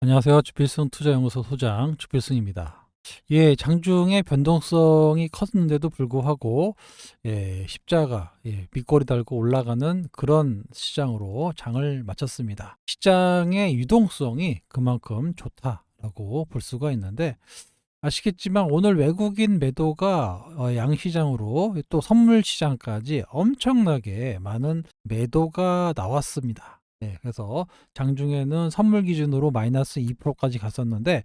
안녕하세요. 주필승 투자연구소 소장 주필승입니다. 예, 장중에 변동성이 컸는데도 불구하고 십자가 밑꼬리 달고 올라가는 그런 시장으로 장을 마쳤습니다. 시장의 유동성이 그만큼 좋다라고 볼 수가 있는데, 아시겠지만 오늘 외국인 매도가 양시장으로 또 선물 시장까지 엄청나게 많은 매도가 나왔습니다. 그래서 장중에는 선물 기준으로 마이너스 2%까지 갔었는데,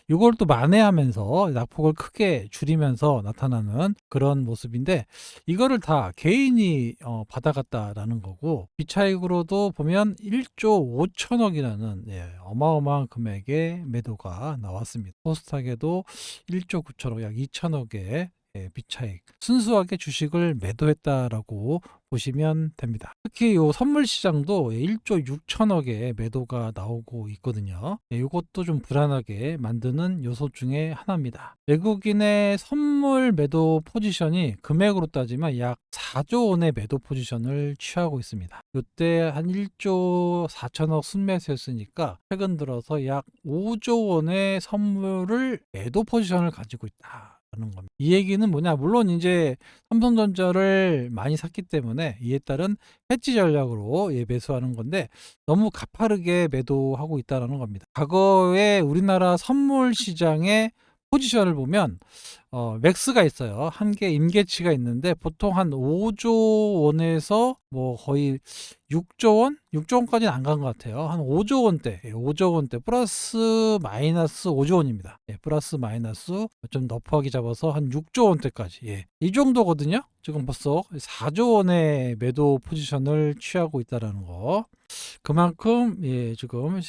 이걸 또 만회하면서 낙폭을 크게 줄이면서 나타나는 그런 모습인데, 이거를 다 개인이 받아갔다라는 거고, 비차익으로도 보면 1조 5천억이라는 어마어마한 금액의 매도가 나왔습니다. 코스닥에도 1조 9천억, 약 2천억의 비차익, 순수하게 주식을 매도했다라고 보시면 됩니다. 특히 요 선물 시장도 1조 6천억의 매도가 나오고 있거든요. 이것도 좀 불안하게 만드는 요소 중에 하나입니다. 외국인의 선물 매도 포지션이 금액으로 따지면 약 4조 원의 매도 포지션을 취하고 있습니다. 이때 한 1조 4천억 순매수했으니까 최근 들어서 약 5조 원의 선물을 매도 포지션을 가지고 있다. 라는 겁니다. 이 얘기는 뭐냐? 물론 이제 삼성전자를 많이 샀기 때문에 이에 따른 해지 전략으로 매수하는 건데, 너무 가파르게 매도하고 있다는 겁니다. 과거에 우리나라 선물 시장의 포지션을 보면 맥스가 있어요. 한계 임계치가 있는데 보통 한 5조 원에서 뭐 거의 6조 원? 6조 원까지는 안 간 것 같아요. 한 5조 원대, 5조 원대 플러스 마이너스 5조 원입니다. 플러스 마이너스 좀 너프하게 잡아서 한 6조 원대까지. 이 정도거든요. 지금 벌써 4조 원의 매도 포지션을 취하고 있다라는 거. 그만큼 지금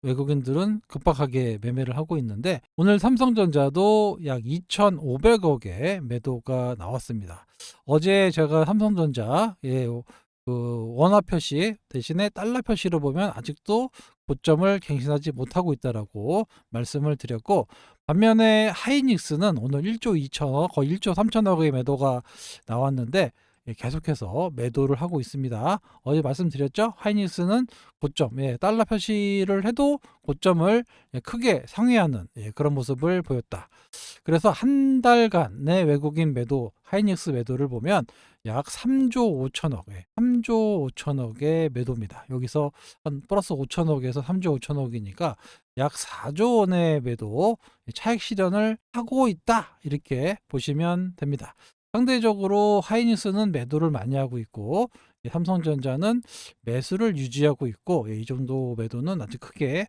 외국인들은 급박하게 매매를 하고 있는데, 오늘 삼성전자도 약 2,500억의 매도가 나왔습니다. 어제 제가 삼성전자 그 원화 표시 대신에 달러 표시로 보면 아직도 고점을 갱신하지 못하고 있다라고 말씀을 드렸고, 반면에 하이닉스는 오늘 1조 2천억, 거의 1조 3천억의 매도가 나왔는데 계속해서 매도를 하고 있습니다. 어제 말씀드렸죠? 하이닉스는 고점, 달러 표시를 해도 고점을 크게 상회하는 그런 모습을 보였다. 그래서 한 달간의 외국인 매도, 하이닉스 매도를 보면 약 3조 5천억, 3조 5천억의 매도입니다. 여기서 한 플러스 5천억에서 3조 5천억이니까 약 4조 원의 매도, 차익 실현을 하고 있다. 이렇게 보시면 됩니다. 상대적으로 하이닉스는 매도를 많이 하고 있고, 삼성전자는 매수를 유지하고 있고, 이 정도 매도는 아직 크게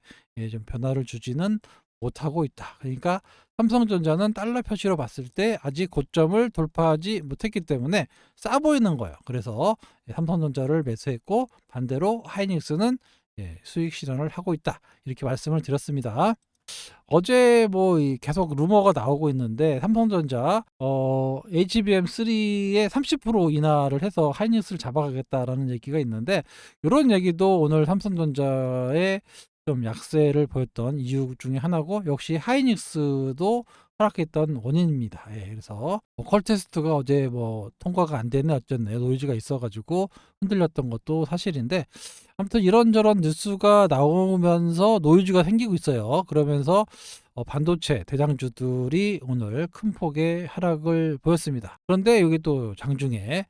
좀 변화를 주지는 못하고 있다. 그러니까 삼성전자는 달러 표시로 봤을 때 아직 고점을 돌파하지 못했기 때문에 싸 보이는 거예요. 그래서 삼성전자를 매수했고, 반대로 하이닉스는 수익 실현을 하고 있다. 이렇게 말씀을 드렸습니다. 어제 뭐 계속 루머가 나오고 있는데, 삼성전자 HBM3에 30% 인하를 해서 하이닉스를 잡아가겠다라는 얘기가 있는데, 이런 얘기도 오늘 삼성전자의 좀 약세를 보였던 이유 중에 하나고, 역시 하이닉스도 하락했던 원인입니다. 그래서 퀄 테스트가 어제 뭐 통과가 안 되는 어쩐 노이즈가 있어가지고 흔들렸던 것도 사실인데, 아무튼 이런저런 뉴스가 나오면서 노이즈가 생기고 있어요. 그러면서 반도체 대장주들이 오늘 큰 폭의 하락을 보였습니다. 그런데 여기 또 장중에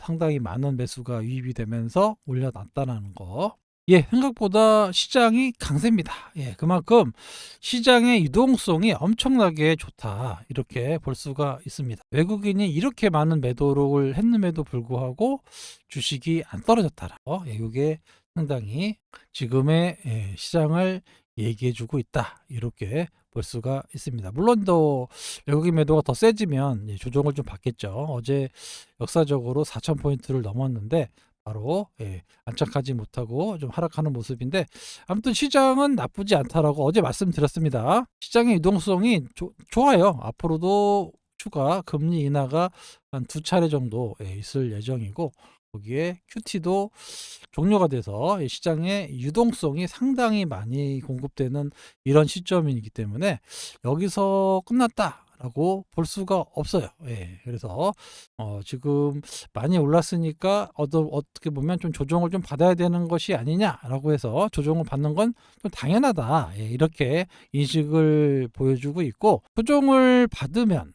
상당히 많은 매수가 유입이 되면서 올려놨다는 거. 생각보다 시장이 강세입니다. 그만큼 시장의 유동성이 엄청나게 좋다. 이렇게 볼 수가 있습니다. 외국인이 이렇게 많은 매도를 했음에도 불구하고 주식이 안 떨어졌다라. 이게 상당히 지금의 시장을 얘기해주고 있다. 이렇게 볼 수가 있습니다. 물론 더 외국인 매도가 더 세지면 조정을 좀 받겠죠. 어제 역사적으로 4,000포인트를 넘었는데 바로 안착하지 못하고 좀 하락하는 모습인데, 아무튼 시장은 나쁘지 않다라고 어제 말씀드렸습니다. 시장의 유동성이 좋아요. 앞으로도 추가 금리 인하가 한 2차례 정도 있을 예정이고, 거기에 QT도 종료가 돼서 시장의 유동성이 상당히 많이 공급되는 이런 시점이기 때문에 여기서 끝났다 라고 볼 수가 없어요. 예. 그래서 지금 많이 올랐으니까 어떻게 보면 좀 조정을 좀 받아야 되는 것이 아니냐라고 해서 조정을 받는 건 좀 당연하다. 예. 이렇게 인식을 보여주고 있고, 조정을 받으면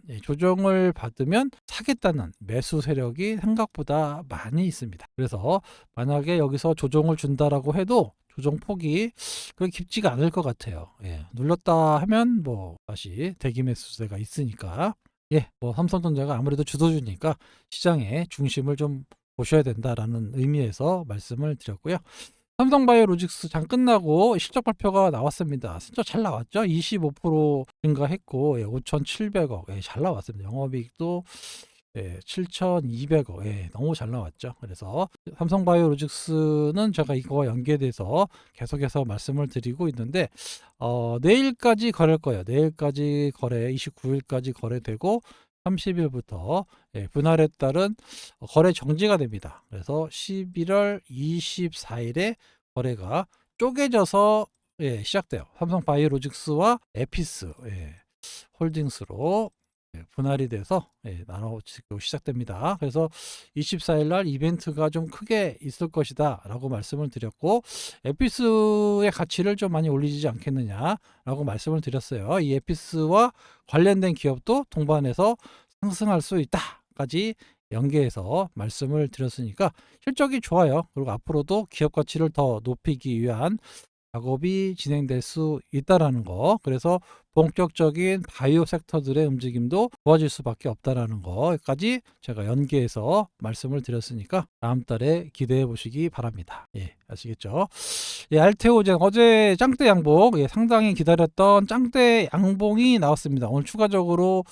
사겠다는 매수 세력이 생각보다 많이 있습니다. 그래서 만약에 여기서 조정을 준다라고 해도 조정 폭이 그렇게 깊지가 않을 것 같아요. 예, 눌렀다 하면 뭐 다시 대기 매수세가 있으니까, 예, 뭐 삼성전자가 아무래도 주도주니까 시장의 중심을 좀 보셔야 된다라는 의미에서 말씀을 드렸고요. 삼성바이오로직스 장 끝나고 실적 발표가 나왔습니다. 실적 잘 나왔죠? 25% 증가했고, 예, 5,700억, 예, 잘 나왔습니다. 영업이익도 7,200억, 너무 잘 나왔죠. 그래서 삼성바이오로직스는 제가 이거와 연계돼서 계속해서 말씀을 드리고 있는데, 내일까지 거래할 거예요. 내일까지 거래, 29일까지 거래되고 30일부터 분할에 따른 거래 정지가 됩니다. 그래서 11월 24일에 거래가 쪼개져서 시작돼요. 삼성바이오로직스와 에피스 홀딩스로 분할이 돼서 나눠지고 시작됩니다. 그래서 24일 날 이벤트가 좀 크게 있을 것이다 라고 말씀을 드렸고, 에피스의 가치를 좀 많이 올리지 않겠느냐 라고 말씀을 드렸어요. 이 에피스와 관련된 기업도 동반해서 상승할 수 있다 까지 연계해서 말씀을 드렸으니까 실적이 좋아요. 그리고 앞으로도 기업 가치를 더 높이기 위한 작업이 진행될 수 있다라는 거. 그래서 본격적인 바이오 섹터들의 움직임도 좋아질 수밖에 없다라는 거까지 제가 연계해서 말씀을 드렸으니까 다음 달에 기대해 보시기 바랍니다. 예, 아시겠죠? 예, 알테오젠 어제 짱대 양봉, 상당히 기다렸던 짱대 양봉이 나왔습니다. 오늘 추가적으로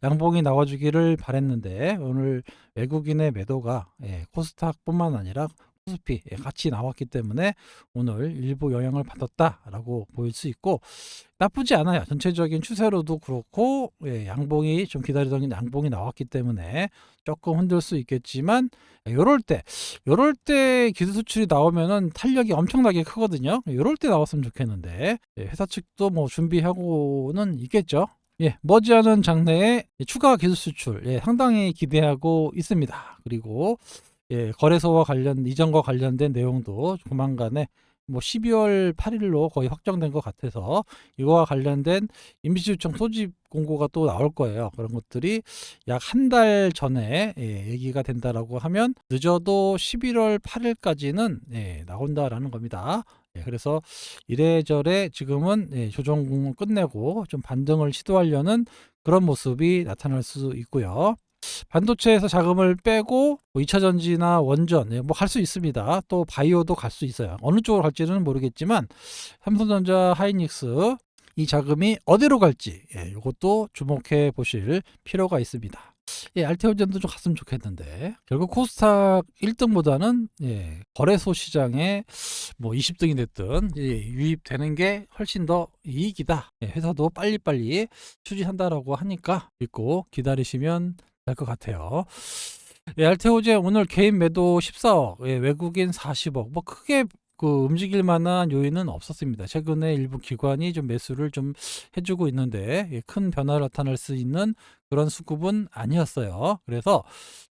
양봉이 나와주기를 바랬는데, 오늘 외국인의 매도가 코스닥뿐만 아니라 코스피 같이 나왔기 때문에 오늘 일부 영향을 받았다라고 보일 수 있고, 나쁘지 않아요. 전체적인 추세로도 그렇고, 양봉이 좀 기다리던 양봉이 나왔기 때문에 조금 흔들 수 있겠지만, 요럴 때 기술 수출이 나오면은 탄력이 엄청나게 크거든요. 요럴 때 나왔으면 좋겠는데, 회사 측도 뭐 준비하고는 있겠죠. 머지않은 장래에 추가 기술 수출 상당히 기대하고 있습니다. 그리고 거래소와 이전과 관련된 내용도 조만간에 뭐 12월 8일로 거의 확정된 것 같아서 이거와 관련된 임시주청 소집 공고가 또 나올 거예요. 그런 것들이 약 한 달 전에 얘기가 된다라고 하면 늦어도 11월 8일까지는 나온다라는 겁니다. 그래서 이래저래 지금은 조정 끝내고 좀 반등을 시도하려는 그런 모습이 나타날 수 있고요. 반도체에서 자금을 빼고 뭐 2차 전지나 원전 뭐 갈 수 있습니다. 또 바이오도 갈 수 있어요. 어느 쪽으로 갈지는 모르겠지만 삼성전자, 하이닉스 이 자금이 어디로 갈지 이것도 주목해 보실 필요가 있습니다. 알테오젠도 좀 갔으면 좋겠는데, 결국 코스닥 1등보다는 거래소 시장에 뭐 20등이 됐든 유입되는 게 훨씬 더 이익이다. 회사도 빨리빨리 추진한다라고 하니까 믿고 기다리시면 될 것 같아요. 알테오제 오늘 개인 매도 14억, 외국인 40억, 뭐 크게 움직일 만한 요인은 없었습니다. 최근에 일부 기관이 좀 매수를 좀 해주고 있는데 큰 변화를 나타낼 수 있는 그런 수급은 아니었어요. 그래서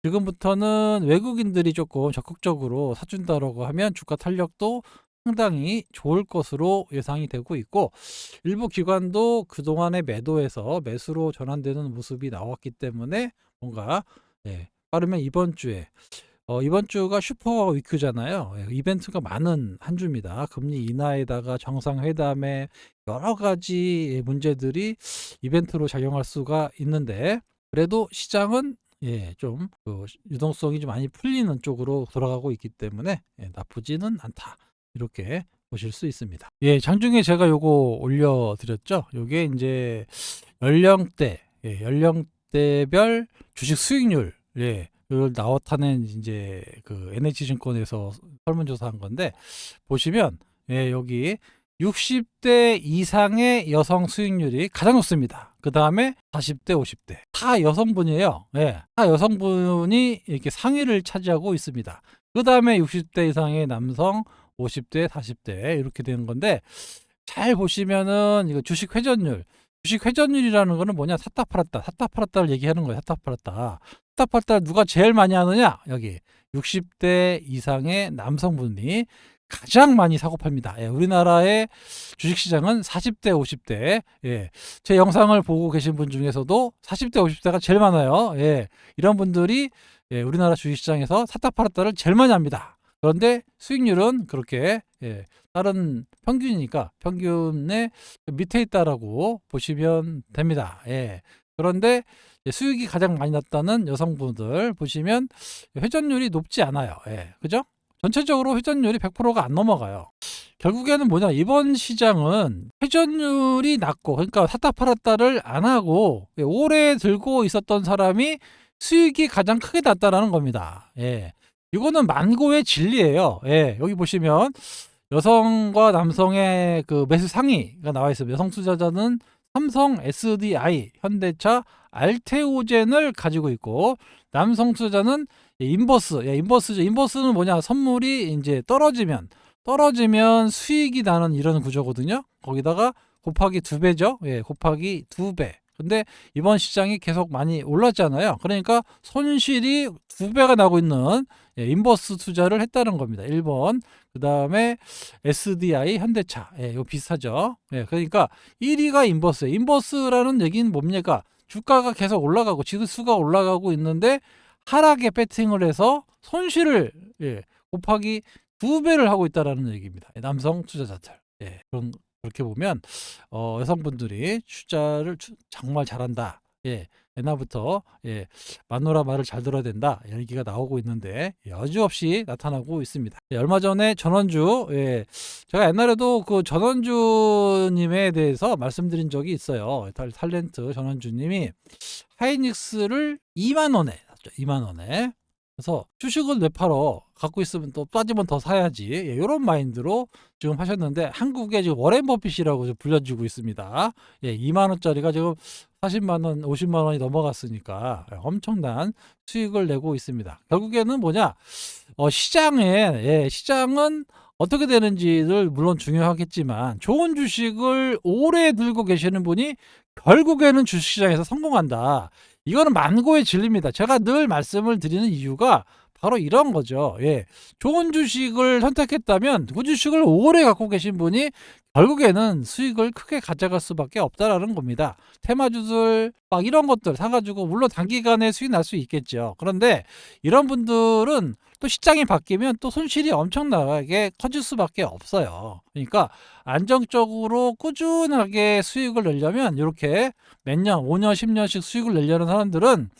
지금부터는 외국인들이 조금 적극적으로 사준다라고 하면 주가 탄력도 상당히 좋을 것으로 예상이 되고 있고, 일부 기관도 그동안의 매도에서 매수로 전환되는 모습이 나왔기 때문에 뭔가 빠르면 이번 주가 슈퍼 위크잖아요. 이벤트가 많은 한 주입니다. 금리 인하에다가 정상회담에 여러 가지 문제들이 이벤트로 작용할 수가 있는데, 그래도 시장은 좀 유동성이 좀 많이 풀리는 쪽으로 돌아가고 있기 때문에 나쁘지는 않다. 이렇게 보실 수 있습니다. 장중에 제가 요거 올려드렸죠. 요게 이제 연령대별 주식 수익률, 이걸 나타낸 이제 그 NH증권에서 설문조사한 건데, 보시면 여기 60대 이상의 여성 수익률이 가장 높습니다. 그 다음에 40대, 50대 다 여성분이에요. 다 여성분이 이렇게 상위를 차지하고 있습니다. 그 다음에 60대 이상의 남성, 50대, 40대 이렇게 되는 건데, 잘 보시면은 이거 주식 주식 회전율이라는 거는 뭐냐? 샀다 팔았다, 샀다 팔았다를 얘기하는 거예요. 샀다 팔았다. 샀다 팔았다 누가 제일 많이 하느냐? 여기 60대 이상의 남성분이 가장 많이 사고 팝니다. 예, 우리나라의 주식시장은 40대, 50대. 예, 제 영상을 보고 계신 분 중에서도 40대, 50대가 제일 많아요. 예, 이런 분들이 예, 우리나라 주식시장에서 샀다 팔았다를 제일 많이 합니다. 그런데 수익률은 그렇게 예, 다른 평균이니까 평균의 밑에 있다라고 보시면 됩니다. 예. 그런데 수익이 가장 많이 났다는 여성분들 보시면 회전율이 높지 않아요. 예. 그죠? 전체적으로 회전율이 100%가 안 넘어가요. 결국에는 뭐냐? 이번 시장은 회전율이 낮고, 그러니까 샀다 팔았다를 안 하고 오래 들고 있었던 사람이 수익이 가장 크게 났다라는 겁니다. 예. 이거는 만고의 진리예요. 예. 여기 보시면 여성과 남성의 그 매수 상위가 나와 있습니다. 여성 투자자는 삼성 SDI, 현대차, 알테오젠을 가지고 있고, 남성 투자자는 인버스, 인버스죠. 인버스는 뭐냐? 선물이 이제 떨어지면 수익이 나는 이런 구조거든요. 거기다가 곱하기 2배죠. 예, 곱하기 2배. 근데 이번 시장이 계속 많이 올랐잖아요. 그러니까 손실이 2배가 나고 있는 예, 인버스 투자를 했다는 겁니다. 1번. 그 다음에 SDI 현대차. 예, 이거 비슷하죠. 예, 그러니까 1위가 인버스예요. 인버스라는 얘기는 뭡니까? 주가가 계속 올라가고 지수가 올라가고 있는데 하락에 배팅을 해서 손실을 예, 곱하기 2배를 하고 있다라는 얘기입니다. 남성 투자자들. 예, 그렇게 보면 여성분들이 투자를 정말 잘한다. 예, 옛날부터 예, 마누라 말을 잘 들어야 된다 이런 얘기가 나오고 있는데 여지없이 나타나고 있습니다. 예, 얼마 전에 전원주 예, 제가 옛날에도 그 전원주님에 대해서 말씀드린 적이 있어요. 탤런트 전원주님이 하이닉스를 2만 원에 샀죠. 2만 원에. 그래서 주식을 왜 팔어? 갖고 있으면 또 빠지면 더 사야지. 예, 이런 마인드로 지금 하셨는데 한국에 지금 워렌 버핏이라고 불려지고 있습니다. 예, 2만 원짜리가 지금 40만 원, 50만 원이 넘어갔으니까 엄청난 수익을 내고 있습니다. 결국에는 뭐냐? 시장은 어떻게 되는지를 물론 중요하겠지만 좋은 주식을 오래 들고 계시는 분이 결국에는 주식시장에서 성공한다. 이거는 만고의 진리입니다. 제가 늘 말씀을 드리는 이유가 바로 이런 거죠. 예. 좋은 주식을 선택했다면 그 주식을 오래 갖고 계신 분이 결국에는 수익을 크게 가져갈 수밖에 없다라는 겁니다. 테마주들 막 이런 것들 사가지고 물론 단기간에 수익 날 수 있겠죠. 그런데 이런 분들은 또 시장이 바뀌면 또 손실이 엄청나게 커질 수밖에 없어요. 그러니까 안정적으로 꾸준하게 수익을 내려면 이렇게 몇 년, 5년, 10년씩 수익을 내려는 사람들은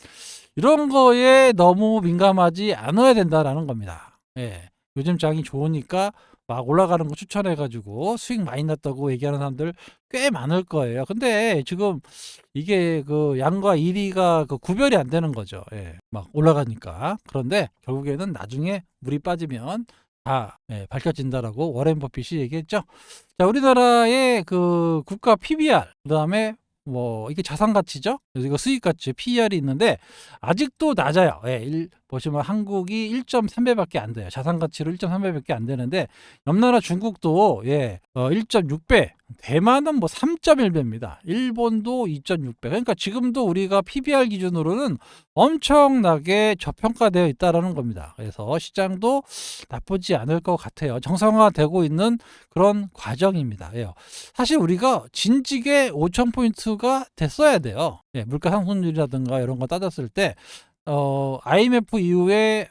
이런 거에 너무 민감하지 않아야 된다라는 겁니다. 예. 요즘 장이 좋으니까 막 올라가는 거 추천해가지고 수익 많이 났다고 얘기하는 사람들 꽤 많을 거예요. 근데 지금 이게 그 양과 일이가 그 구별이 안 되는 거죠. 예. 막 올라가니까. 그런데 결국에는 나중에 물이 빠지면 다 예, 밝혀진다라고 워렌 버핏이 얘기했죠. 자, 우리나라의 그 국가 PBR, 그 다음에 뭐 이게 자산 가치죠. 이거 수익 가치 PER이 있는데 아직도 낮아요. 예, 보시면 한국이 1.3배밖에 안 돼요. 자산 가치로 1.3배밖에 안 되는데 옆 나라 중국도 예, 1.6배, 대만은 뭐 3.1배입니다. 일본도 2.6배. 그러니까 지금도 우리가 PBR 기준으로는 엄청나게 저평가되어 있다라는 겁니다. 그래서 시장도 나쁘지 않을 것 같아요. 정상화되고 있는 그런 과정입니다. 예. 사실 우리가 진지게 5,000포인트가 됐어야 돼요. 예, 물가 상승률이라든가 이런 거 따졌을 때 IMF 이후에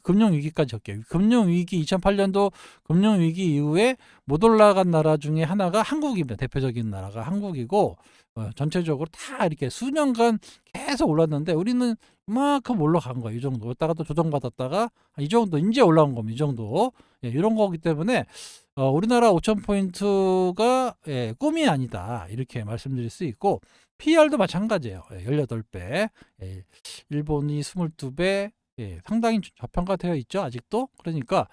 금융위기까지 할게요. 금융위기 2008년도 금융위기 이후에 못 올라간 나라 중에 하나가 한국입니다. 대표적인 나라가 한국이고 전체적으로 다 이렇게 수년간 계속 올랐는데 우리는 이만큼 올라간 거예요. 이 정도. 그러다가 또 조정받았다가 이 정도 이제 올라온 겁니다. 이 정도. 예, 이런 거기 때문에 우리나라 5,000포인트가 예, 꿈이 아니다. 이렇게 말씀드릴 수 있고 PR도 마찬가지예요. 예, 18배. 예, 일본이 22배. 예, 상당히 저평가되어 있죠. 아직도. 그러니까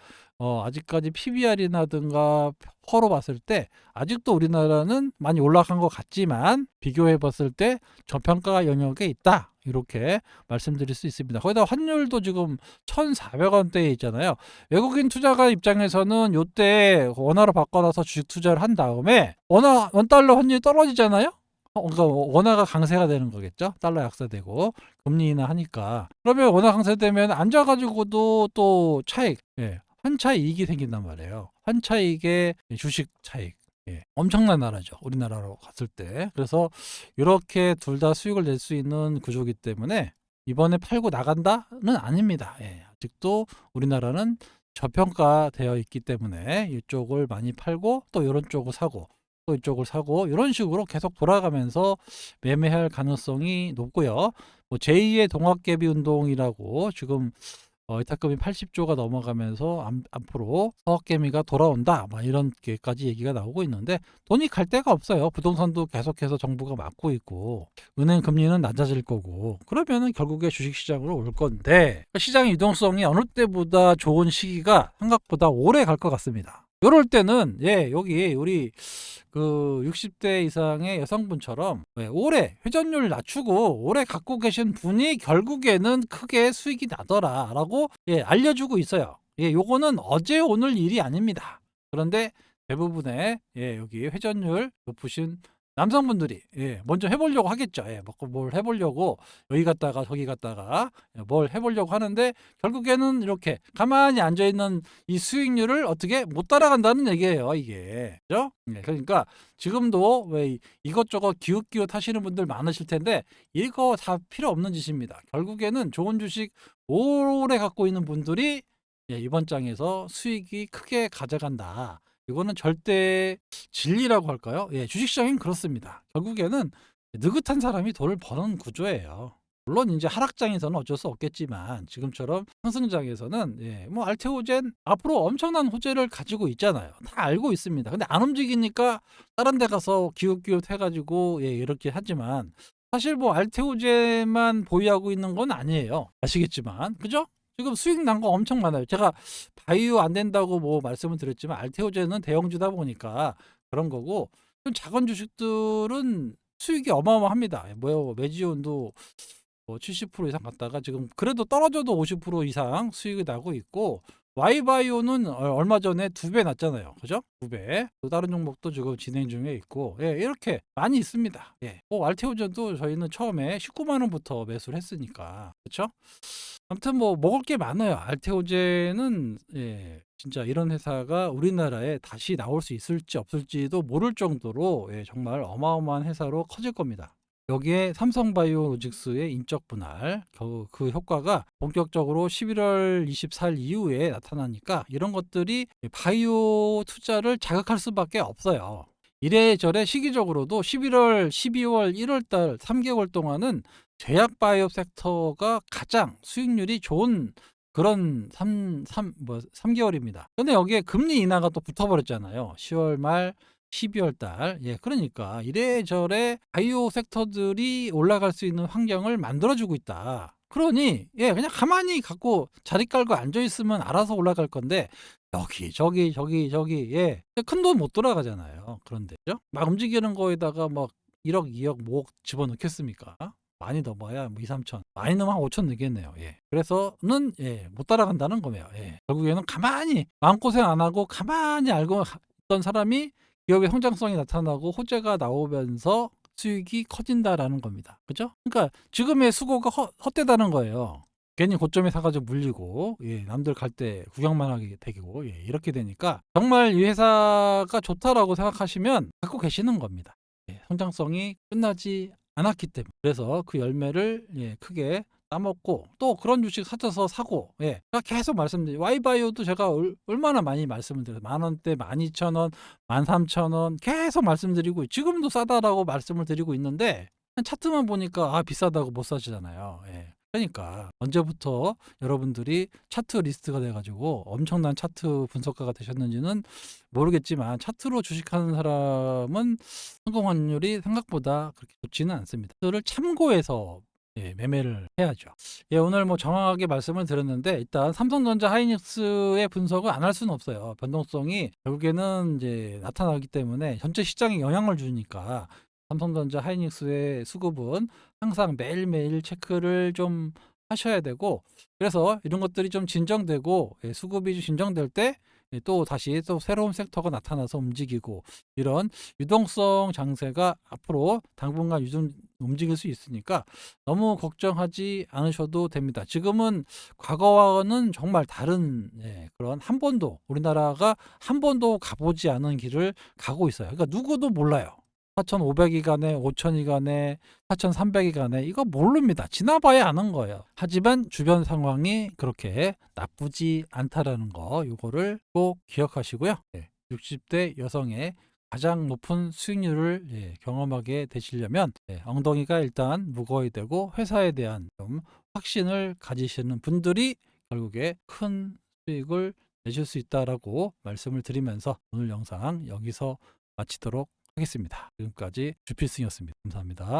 아직까지 PBR이라든가 퍼로 봤을 때 아직도 우리나라는 많이 올라간 것 같지만 비교해 봤을 때 저평가 영역에 있다. 이렇게 말씀드릴 수 있습니다. 거기다 환율도 지금 1,400원대에 있잖아요. 외국인 투자가 입장에서는 이때 원화로 바꿔놔서 주식 투자를 한 다음에 원달러 환율이 떨어지잖아요. 그러니까 원화가 강세가 되는 거겠죠. 달러 약세되고 금리 인하하니까. 그러면 원화 강세되면 앉아 가지고도 또 차익, 환차 이익이 생긴단 말이에요. 환차 이익에 주식 차익. 엄청난 나라죠. 우리나라로 갔을 때. 그래서 이렇게 둘 다 수익을 낼 수 있는 구조이기 때문에 이번에 팔고 나간다는 아닙니다. 아직도 우리나라는 저평가되어 있기 때문에 이쪽을 많이 팔고 또 이런 쪽을 사고 또 이쪽을 사고 이런 식으로 계속 돌아가면서 매매할 가능성이 높고요. 뭐 제2의 동학개비 운동이라고 지금 이탁금이 80조가 넘어가면서 앞으로 서학개미가 돌아온다 막 이런 게까지 얘기가 나오고 있는데 돈이 갈 데가 없어요. 부동산도 계속해서 정부가 막고 있고 은행 금리는 낮아질 거고 그러면은 결국에 주식시장으로 올 건데 시장의 유동성이 어느 때보다 좋은 시기가 생각보다 오래 갈 것 같습니다. 요럴 때는 여기 우리 그 60대 이상의 여성분처럼 오래 회전율 낮추고 오래 갖고 계신 분이 결국에는 크게 수익이 나더라라고 알려주고 있어요. 요거는 어제 오늘 일이 아닙니다. 그런데 대부분의 여기 회전율 높으신 남성분들이 먼저 해보려고 하겠죠. 뭘 해보려고 여기 갔다가 저기 갔다가 뭘 해보려고 하는데 결국에는 이렇게 가만히 앉아있는 이 수익률을 어떻게 못 따라간다는 얘기예요. 이게 그죠? 그러니까 지금도 왜 이것저것 기웃기웃 하시는 분들 많으실 텐데 이거 다 필요 없는 짓입니다. 결국에는 좋은 주식 오래 갖고 있는 분들이 이번 장에서 수익이 크게 가져간다. 이거는 절대 진리라고 할까요? 주식시장은 그렇습니다. 결국에는 느긋한 사람이 돈을 버는 구조예요. 물론 이제 하락장에서는 어쩔 수 없겠지만 지금처럼 상승장에서는 뭐 알테오젠 앞으로 엄청난 호재를 가지고 있잖아요. 다 알고 있습니다. 근데 안 움직이니까 다른 데 가서 기웃기웃 해가지고 이렇게 하지만 사실 뭐 알테오젠만 보유하고 있는 건 아니에요. 아시겠지만 그죠? 지금 수익 난 거 엄청 많아요. 제가 바이오 안 된다고 뭐 말씀을 드렸지만 알테오젠은 대형주다 보니까 그런 거고 좀 작은 주식들은 수익이 어마어마합니다. 뭐 메지온도 뭐 70% 이상 갔다가 지금 그래도 떨어져도 50% 이상 수익이 나고 있고 Y바이오는 얼마 전에 2배 났잖아요. 그죠? 2배. 또 다른 종목도 지금 진행 중에 있고 이렇게 많이 있습니다. 알테오젠도 저희는 처음에 19만 원부터 매수를 했으니까 그렇죠? 아무튼 뭐 먹을 게 많아요. 알테오젠은 진짜 이런 회사가 우리나라에 다시 나올 수 있을지 없을지도 모를 정도로 정말 어마어마한 회사로 커질 겁니다. 여기에 삼성바이오로직스의 인적 분할 그 효과가 본격적으로 11월 24일 이후에 나타나니까 이런 것들이 바이오 투자를 자극할 수밖에 없어요. 이래저래 시기적으로도 11월, 12월, 1월달 3개월 동안은 제약 바이오 섹터가 가장 수익률이 좋은 그런 3개월입니다. 근데 여기에 금리 인하가 또 붙어버렸잖아요. 10월 말 12월 달. 그러니까 이래저래 바이오 섹터들이 올라갈 수 있는 환경을 만들어주고 있다. 그러니 그냥 가만히 갖고 자리 깔고 앉아 있으면 알아서 올라갈 건데 여기 저기 큰 돈 못 돌아가잖아요. 그런데죠? 막 움직이는 거에다가 막 1억 2억 뭐 집어넣겠습니까? 많이 넘어야 뭐 2, 3천 많이 넘으면 한 5천 넣겠네요. 그래서는 못 따라간다는 거예요. 결국에는 가만히 마음고생 안 하고 가만히 알고 있던 사람이 기업의 성장성이 나타나고 호재가 나오면서 수익이 커진다라는 겁니다. 그죠? 그러니까 지금의 수고가 헛되다는 거예요. 괜히 고점에 사가지고 물리고 남들 갈 때 구경만 하게 되고 이렇게 되니까 정말 이 회사가 좋다라고 생각하시면 갖고 계시는 겁니다. 성장성이 끝나지 않았기 때문에 그래서 그 열매를 크게 따먹고 또 그런 주식 찾아서 사고 제가 계속 말씀드린 Y바이오도 제가 얼마나 많이 말씀을 드려요. 만원대 12,000원 13,000원 계속 말씀드리고 지금도 싸다라고 말씀을 드리고 있는데 차트만 보니까 비싸다고 못 사시잖아요. 그러니까 언제부터 여러분들이 차트 리스트가 돼가지고 엄청난 차트 분석가가 되셨는지는 모르겠지만 차트로 주식하는 사람은 성공 확률이 생각보다 그렇게 좋지는 않습니다. 차트를 참고해서 매매를 해야죠. 오늘 뭐 정확하게 말씀을 드렸는데 일단 삼성전자 하이닉스의 분석을 안 할 수는 없어요. 변동성이 결국에는 이제 나타나기 때문에 전체 시장에 영향을 주니까 삼성전자 하이닉스의 수급은 항상 매일매일 체크를 좀 하셔야 되고 그래서 이런 것들이 좀 진정되고 수급이 진정될 때 또 다시 또 새로운 섹터가 나타나서 움직이고 이런 유동성 장세가 앞으로 당분간 움직일 수 있으니까 너무 걱정하지 않으셔도 됩니다. 지금은 과거와는 정말 다른 그런 한 번도 우리나라가 한 번도 가보지 않은 길을 가고 있어요. 그러니까 누구도 몰라요. 4,500이 가네, 5,000이 가네, 4,300이 가네. 이거 모릅니다. 지나봐야 아는 거예요. 하지만 주변 상황이 그렇게 나쁘지 않다라는 거, 요거를 꼭 기억하시고요. 60대 여성의 가장 높은 수익률을 경험하게 되시려면 엉덩이가 일단 무거워야 되고 회사에 대한 좀 확신을 가지시는 분들이 결국에 큰 수익을 내실 수 있다라고 말씀을 드리면서 오늘 영상 여기서 마치도록 하겠습니다. 지금까지 주필승이었습니다. 감사합니다.